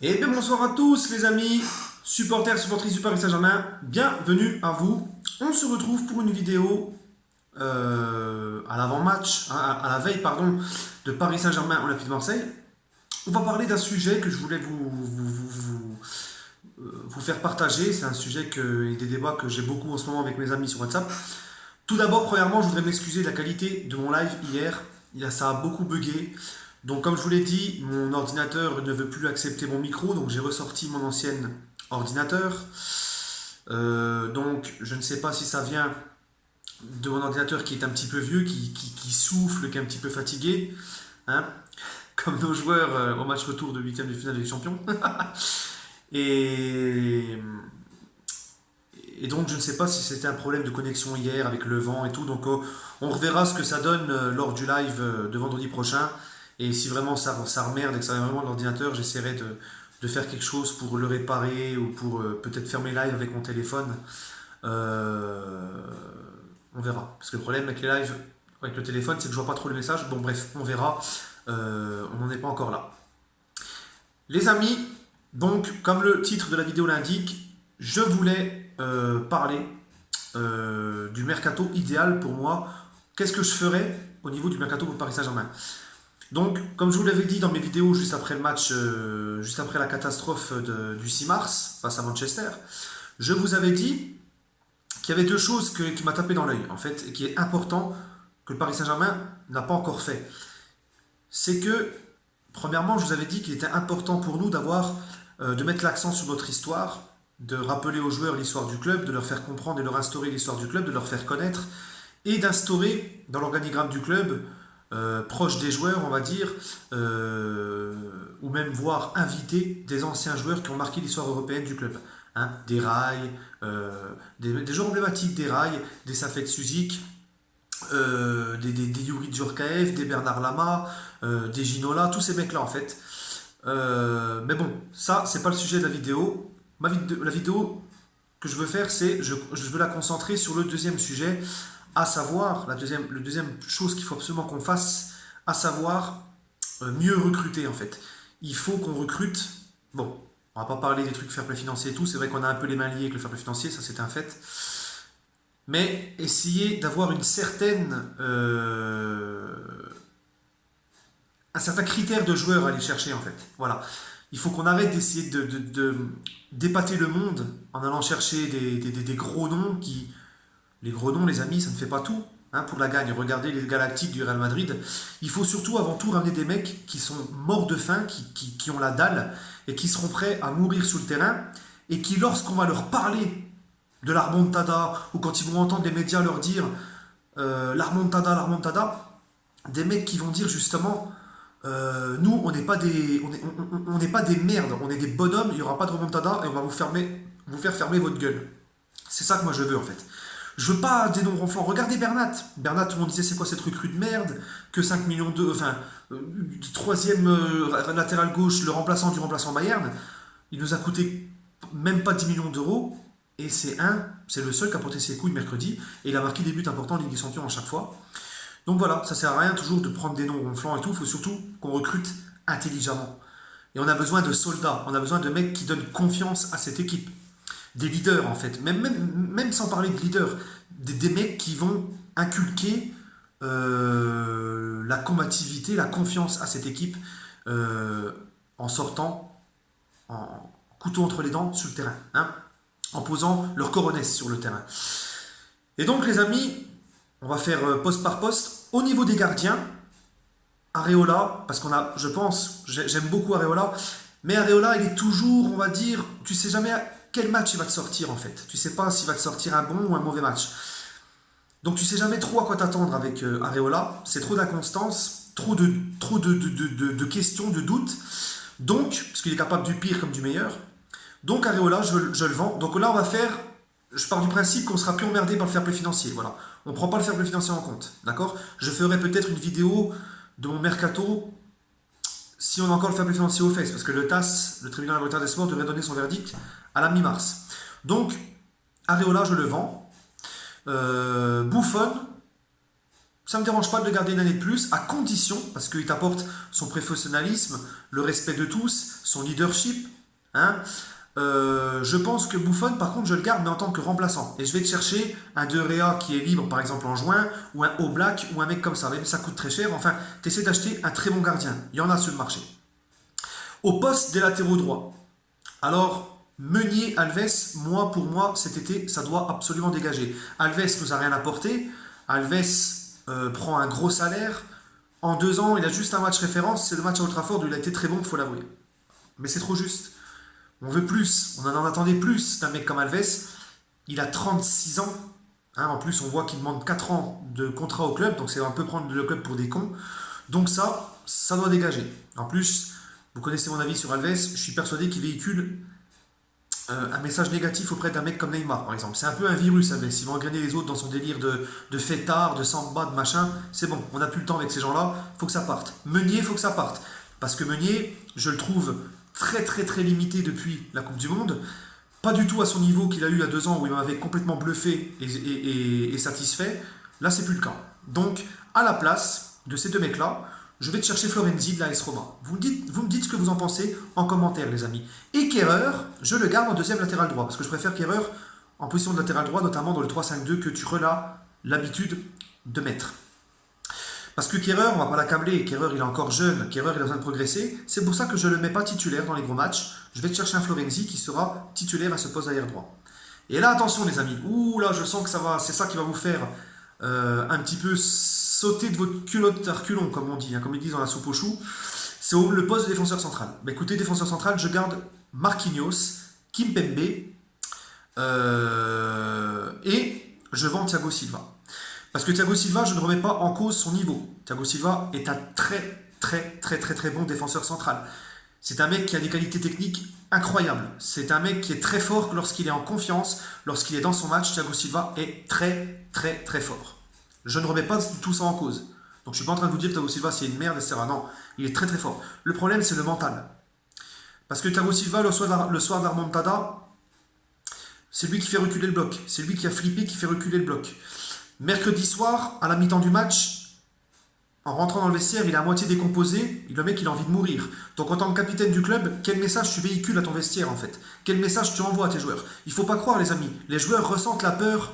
Et bien bonsoir à tous les amis, supporters, supportrices du Paris Saint-Germain, bienvenue à vous. On se retrouve pour une vidéo à l'avant-match, hein, à la veille pardon, de Paris Saint-Germain Olympique de Marseille. On va parler d'un sujet que je voulais vous faire partager. C'est un sujet et des débats que j'ai beaucoup en ce moment avec mes amis sur WhatsApp. Tout d'abord, premièrement, je voudrais m'excuser de la qualité de mon live hier. Ça a beaucoup bugué. Donc, comme je vous l'ai dit, mon ordinateur ne veut plus accepter mon micro, donc j'ai ressorti mon ancien ordinateur. Donc, je ne sais pas si ça vient de mon ordinateur qui est un petit peu vieux, qui souffle, qui est un petit peu fatigué, hein, comme nos joueurs au match retour de 8e de finale des champions. Et, et donc, je ne sais pas si c'était un problème de connexion hier avec le vent et tout. Donc, on reverra ce que ça donne lors du live de vendredi prochain. Et si vraiment ça remerde et que ça vient vraiment de l'ordinateur, j'essaierai de faire quelque chose pour le réparer ou pour peut-être faire mes lives avec mon téléphone. Euh, on verra. Parce que le problème avec les lives avec le téléphone, c'est que je vois pas trop le message. Bon, bref, on verra. On n'en est pas encore là. Les amis, donc, comme le titre de la vidéo l'indique, je voulais parler du mercato idéal pour moi. Qu'est-ce que je ferais au niveau du mercato pour Paris Saint-Germain? Donc, comme je vous l'avais dit dans mes vidéos juste après le match, juste après la catastrophe du 6 mars face à Manchester, je vous avais dit qu'il y avait deux choses qui m'a tapé dans l'œil, en fait, et qui est important que le Paris Saint-Germain n'a pas encore fait. C'est que, premièrement, je vous avais dit qu'il était important pour nous de mettre l'accent sur notre histoire, de rappeler aux joueurs l'histoire du club, de leur faire comprendre et leur instaurer l'histoire du club, de leur faire connaître, et d'instaurer dans l'organigramme du club proche des joueurs, on va dire, ou même voir inviter des anciens joueurs qui ont marqué l'histoire européenne du club. Hein, des Rails, des joueurs emblématiques des Rails, des Safet Suzik, des Yuri Djorkaeff, des Bernard Lama, des Ginola, tous ces mecs-là en fait. Mais bon, ça, c'est pas le sujet de la vidéo. La vidéo que je veux faire, je veux la concentrer sur le deuxième sujet, à savoir, le deuxième chose qu'il faut absolument qu'on fasse, à savoir mieux recruter en fait. Il faut qu'on recrute. Bon, on va pas parler des trucs fair play financier et tout, c'est vrai qu'on a un peu les mains liées avec le fair play financier, ça c'est un fait. Mais essayer d'avoir un certain critère de joueur à aller chercher en fait. Voilà. Il faut qu'on arrête d'essayer d'épater le monde en allant chercher des gros noms qui, les gros noms, les amis, ça ne fait pas tout hein, pour la gagne. Regardez les Galactiques du Real Madrid. Il faut surtout, avant tout, ramener des mecs qui sont morts de faim, qui ont la dalle et qui seront prêts à mourir sur le terrain et qui, lorsqu'on va leur parler de la remontada ou quand ils vont entendre les médias leur dire la remontada, des mecs qui vont dire justement nous, on n'est pas des merdes, on est des bonhommes, il n'y aura pas de remontada et on va vous faire fermer votre gueule. C'est ça que moi je veux en fait. Je veux pas des noms ronflants. Regardez Bernat. Bernat, tout le monde disait c'est quoi cette recrue de merde, que 5 millions de. Enfin, troisième latéral gauche, le remplaçant du remplaçant Bayern. Il nous a coûté même pas 10 millions d'euros. Et c'est le seul qui a porté ses couilles mercredi. Et il a marqué des buts importants en Ligue des Champions à chaque fois. Donc voilà, ça sert à rien toujours de prendre des noms ronflants et tout. Il faut surtout qu'on recrute intelligemment. Et on a besoin de soldats. On a besoin de mecs qui donnent confiance à cette équipe des leaders en fait, même sans parler de leaders, des mecs qui vont inculquer la combativité, la confiance à cette équipe en sortant en couteau entre les dents sur le terrain, hein, en posant leur coronesse sur le terrain. Et donc les amis, on va faire poste par poste. Au niveau des gardiens, Areola, parce je pense, j'aime beaucoup Areola, mais Areola il est toujours, on va dire, tu sais jamais quel match il va te sortir en fait. Tu sais pas s'il va te sortir un bon ou un mauvais match. Donc tu sais jamais trop à quoi t'attendre avec Areola. C'est trop d'inconstance, trop de questions, de doutes. Donc, parce qu'il est capable du pire comme du meilleur. Donc Areola, je le vends. Donc là, je pars du principe qu'on sera plus emmerdé par le fair play financier. Voilà. On prend pas le fair play financier en compte. D'accord? Je ferai peut-être une vidéo de mon mercato si on a encore le fair play financier aux fesses, parce que le TAS, le tribunal arbitraire des sports, devrait donner son verdict à la mi-mars. Donc, Areola, je le vends. Buffon, Ça ne me dérange pas de le garder une année de plus, à condition, parce qu'il t'apporte son professionnalisme, le respect de tous, son leadership. Hein. Je pense que Buffon, par contre, je le garde, mais en tant que remplaçant. Et je vais te chercher un De Gea qui est libre, par exemple, en juin, ou un Oblak, ou un mec comme ça. Mais ça coûte très cher. Enfin, tu essaies d'acheter un très bon gardien. Il y en a sur le marché. Au poste des latéraux droits. Alors, Meunier, Alves, pour moi, cet été, ça doit absolument dégager. Alves nous a rien apporté. Alves prend un gros salaire. En 2 ans, il a juste un match référence. C'est le match à Old Trafford où il a été très bon, il faut l'avouer. Mais c'est trop juste. On veut plus, on en attendait plus d'un mec comme Alves. Il a 36 ans. Hein, en plus, on voit qu'il demande 4 ans de contrat au club, donc c'est un peu prendre le club pour des cons. Donc ça doit dégager. En plus, vous connaissez mon avis sur Alves, je suis persuadé qu'il véhicule un message négatif auprès d'un mec comme Neymar, par exemple. C'est un peu un virus, Alves. Il va engrainer les autres dans son délire de fêtard, de samba, de machin. C'est bon, on n'a plus le temps avec ces gens-là, faut que ça parte. Meunier, faut que ça parte. Parce que Meunier, je le trouve très très très limité depuis la Coupe du Monde. Pas du tout à son niveau qu'il a eu il y a 2 ans où il m'avait complètement bluffé et satisfait. Là, c'est plus le cas. Donc, à la place de ces 2 mecs-là, je vais te chercher Florenzi de l'AS Roma. Vous me dites ce que vous en pensez en commentaire, les amis. Et Kehrer, je le garde en deuxième latéral droit, parce que je préfère Kehrer en position de latéral droit, notamment dans le 3-5-2 que tu as l'habitude de mettre. Parce que Kehrer, on ne va pas l'accabler. Kehrer, il est encore jeune. Kehrer, il a besoin de progresser. C'est pour ça que je ne le mets pas titulaire dans les gros matchs. Je vais te chercher un Florenzi qui sera titulaire à ce poste d'arrière droit. Et là, attention, les amis. Ouh là, je sens que ça va. C'est ça qui va vous faire un petit peu sauter de votre culotte à reculons, comme on dit, hein, comme ils disent dans la soupe aux choux. C'est le poste de défenseur central. Bah, écoutez, défenseur central, je garde Marquinhos, Kimpembe et je vends Thiago Silva. Parce que Thiago Silva, je ne remets pas en cause son niveau. Thiago Silva est un très bon défenseur central. C'est un mec qui a des qualités techniques incroyables. C'est un mec qui est très fort lorsqu'il est en confiance, lorsqu'il est dans son match. Thiago Silva est très fort. Je ne remets pas tout ça en cause. Donc je ne suis pas en train de vous dire que Thiago Silva c'est une merde, etc. Non, il est très fort. Le problème c'est le mental. Parce que Thiago Silva, le soir de la remontada, c'est lui qui fait reculer le bloc. C'est lui qui a flippé, qui fait reculer le bloc. Mercredi soir, à la mi-temps du match, en rentrant dans le vestiaire, il est à moitié décomposé, le mec il a envie de mourir. Donc en tant que capitaine du club, quel message tu véhicules à ton vestiaire en fait? Quel message tu envoies à tes joueurs? Il ne faut pas croire les amis, les joueurs ressentent la peur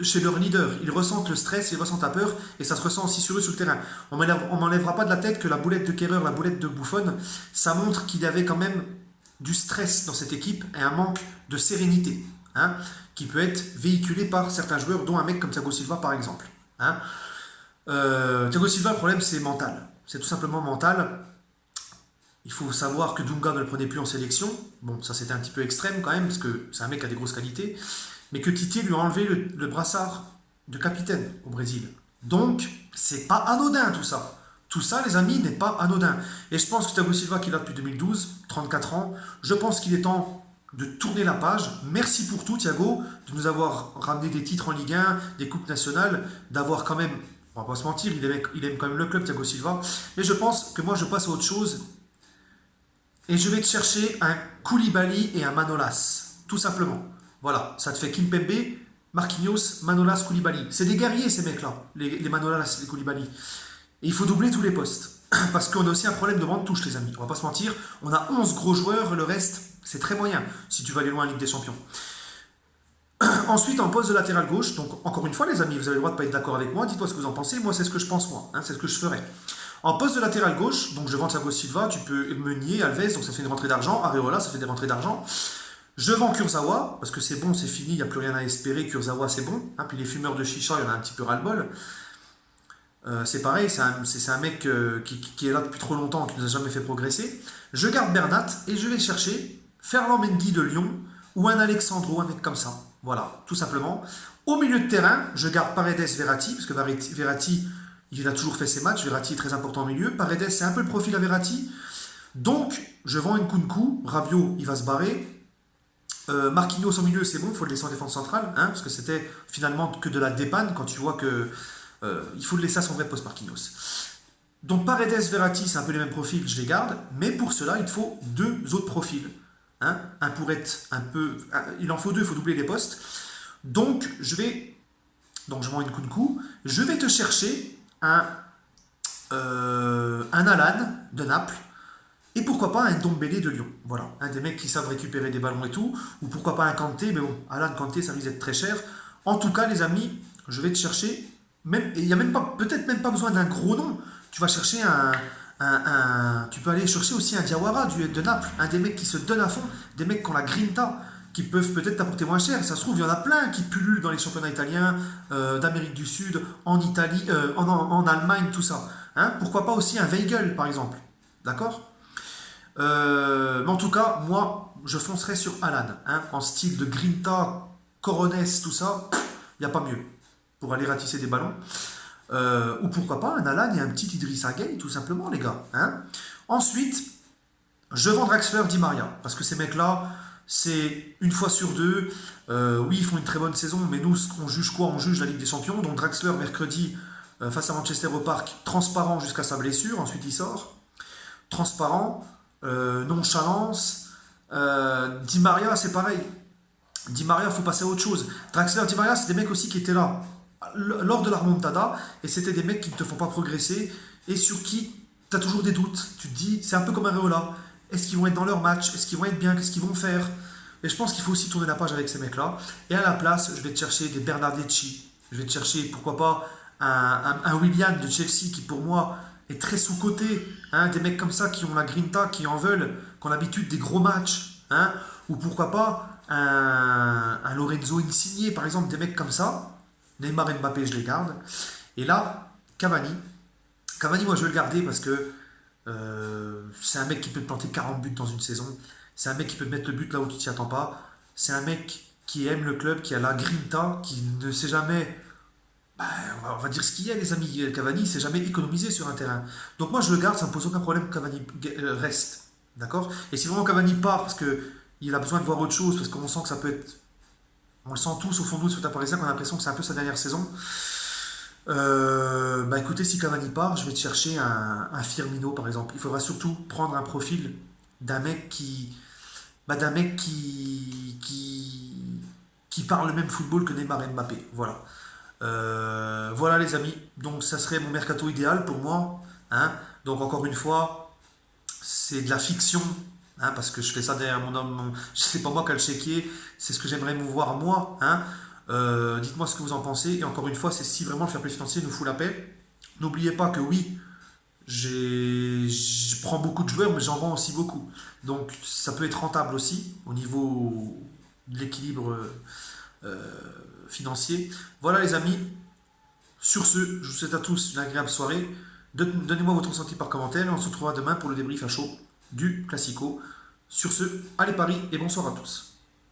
chez leur leader, ils ressentent le stress, ils ressentent la peur, et ça se ressent aussi sur eux sur le terrain. On m'enlèvera pas de la tête que la boulette de Kehrer, la boulette de Buffon, ça montre qu'il y avait quand même du stress dans cette équipe et un manque de sérénité, hein, qui peut être véhiculé par certains joueurs, dont un mec comme Thiago Silva par exemple. Hein. Thiago Silva, le problème c'est mental, c'est tout simplement mental. Il faut savoir que Dunga ne le prenait plus en sélection, bon ça c'était un petit peu extrême quand même, parce que c'est un mec qui a des grosses qualités, mais que Tite lui a enlevé le brassard de capitaine au Brésil. Donc, c'est pas anodin tout ça. Tout ça, les amis, n'est pas anodin. Et je pense que Thiago Silva, qui est là depuis 2012, 34 ans, je pense qu'il est temps de tourner la page. Merci pour tout, Thiago, de nous avoir ramené des titres en Ligue 1, des coupes nationales, d'avoir quand même, on va pas se mentir, il aime quand même le club, Thiago Silva. Mais je pense que moi, je passe à autre chose. Et je vais te chercher un Koulibaly et un Manolas, tout simplement. Voilà, ça te fait Kimpembe, Marquinhos, Manolas, Koulibaly. C'est des guerriers ces mecs-là, les Manolas, les Koulibaly. Et il faut doubler tous les postes. Parce qu'on a aussi un problème de banc de touche, les amis. On va pas se mentir, on a 11 gros joueurs, le reste, c'est très moyen, si tu vas aller loin en Ligue des Champions. Ensuite, en poste de latéral gauche, donc encore une fois, les amis, vous avez le droit de ne pas être d'accord avec moi, dites-moi ce que vous en pensez, moi c'est ce que je pense, moi, hein, c'est ce que je ferais. En poste de latéral gauche, donc je vends Thiago Silva, tu peux Meunier, Alves, donc ça fait une rentrée d'argent, Areola, ça fait des rentrées d'argent. Je vends Kurzawa, parce que c'est bon, c'est fini, il n'y a plus rien à espérer, Kurzawa c'est bon. Hein, puis les fumeurs de chicha, il y en a un petit peu ras-le-bol. C'est pareil, c'est un mec qui est là depuis trop longtemps, qui ne nous a jamais fait progresser. Je garde Bernat et je vais chercher Ferland Mendy de Lyon ou un Alexandro, un mec comme ça. Voilà, tout simplement. Au milieu de terrain, je garde Paredes Verratti, parce que Verratti, il a toujours fait ses matchs, Verratti est très important au milieu. Paredes, c'est un peu le profil à Verratti. Donc, je vends Nkunku, Rabiot, il va se barrer. Marquinhos au milieu, c'est bon, il faut le laisser en défense centrale, hein, parce que c'était finalement que de la dépanne quand tu vois que il faut le laisser à son vrai poste Marquinhos. Donc Paredes, Verratti, c'est un peu les mêmes profils, je les garde, mais pour cela, il faut 2 autres profils. Hein, un pour être un peu. Il en faut 2, il faut doubler les postes. Donc je vais donc je vends une Nkunku, je vais te chercher un Alan de Naples, et pourquoi pas un Dombélé de Lyon. Voilà, un des mecs qui savent récupérer des ballons et tout, ou pourquoi pas un Kanté, mais bon, Alan Kanté, ça risque d'être très cher. En tout cas, les amis, je vais te chercher, même, il y a même pas, peut-être même pas besoin d'un gros nom, tu vas chercher tu peux aller chercher aussi un Diawara de Naples, un des mecs qui se donnent à fond, des mecs qui ont la grinta, qui peuvent peut-être t'apporter moins cher. Ça se trouve, il y en a plein qui pullulent dans les championnats italiens, d'Amérique du Sud, en Italie, en Allemagne, tout ça. Hein, pourquoi pas aussi un Weigl, par exemple. D'accord. Mais en tout cas, moi, je foncerai sur Alan, hein, en style de Grinta, Coronès, tout ça, il n'y a pas mieux pour aller ratisser des ballons. Ou pourquoi pas un Alan et un petit Idrissa Gueye, tout simplement, les gars. Hein. Ensuite, je vends Draxler, Di Maria, parce que ces mecs-là, c'est une fois sur deux. Oui, ils font une très bonne saison, mais nous, on juge quoi? On juge la Ligue des Champions. Donc Draxler, mercredi, face à Manchester au Parc, transparent jusqu'à sa blessure, ensuite il sort. Transparent, nonchalance. Di Maria, c'est pareil. Di Maria, il faut passer à autre chose. Draxler, Di Maria, c'est des mecs aussi qui étaient là lors de la remontada, et c'était des mecs qui ne te font pas progresser, et sur qui tu as toujours des doutes. Tu te dis, c'est un peu comme Areola. Est-ce qu'ils vont être dans leur match? Est-ce qu'ils vont être bien? Qu'est-ce qu'ils vont faire? Et je pense qu'il faut aussi tourner la page avec ces mecs-là. Et à la place, je vais te chercher des Bernardeschi. Je vais te chercher, pourquoi pas, un Willian de Chelsea qui, pour moi, est très sous-coté. Hein, des mecs comme ça qui ont la grinta, qui en veulent, qui ont l'habitude des gros matchs. Hein, ou pourquoi pas, un Lorenzo Insigne, par exemple, des mecs comme ça. Neymar et Mbappé, je les garde. Et là, Cavani. Cavani, moi, je vais le garder parce que c'est un mec qui peut te planter 40 buts dans une saison. C'est un mec qui peut te mettre le but là où tu t'y attends pas. C'est un mec qui aime le club, qui a la grinta, qui ne sait jamais. Bah, on va dire ce qu'il y a, les amis. Cavani, il ne s'est jamais économisé sur un terrain. Donc moi, je le garde, ça ne me pose aucun problème que Cavani reste. D'accord. Et si vraiment Cavani part parce qu'il a besoin de voir autre chose, parce qu'on sent que ça peut être. On le sent tous au fond de nous, sur Parisien, qu'on a l'impression que c'est un peu sa dernière saison. Bah écoutez, si Cavani part, je vais te chercher un Firmino par exemple. Il faudra surtout prendre un profil d'un mec qui parle le même football que Neymar et Mbappé. Voilà. Voilà les amis. Donc ça serait mon mercato idéal pour moi. Hein. Donc encore une fois, c'est de la fiction. Hein, parce que je fais ça derrière mon homme. C'est pas moi qui a le chéquier. C'est ce que j'aimerais me voir moi. Hein. Dites-moi ce que vous en pensez. Et encore une fois, c'est si vraiment le fair play financier nous fout la paix. N'oubliez pas que oui, je prends beaucoup de joueurs, mais j'en vends aussi beaucoup. Donc ça peut être rentable aussi au niveau de l'équilibre financier. Voilà les amis. Sur ce, je vous souhaite à tous une agréable soirée. Donnez-moi votre ressenti par commentaire et on se retrouvera demain pour le débrief à chaud du Classico. Sur ce, allez Paris et bonsoir à tous.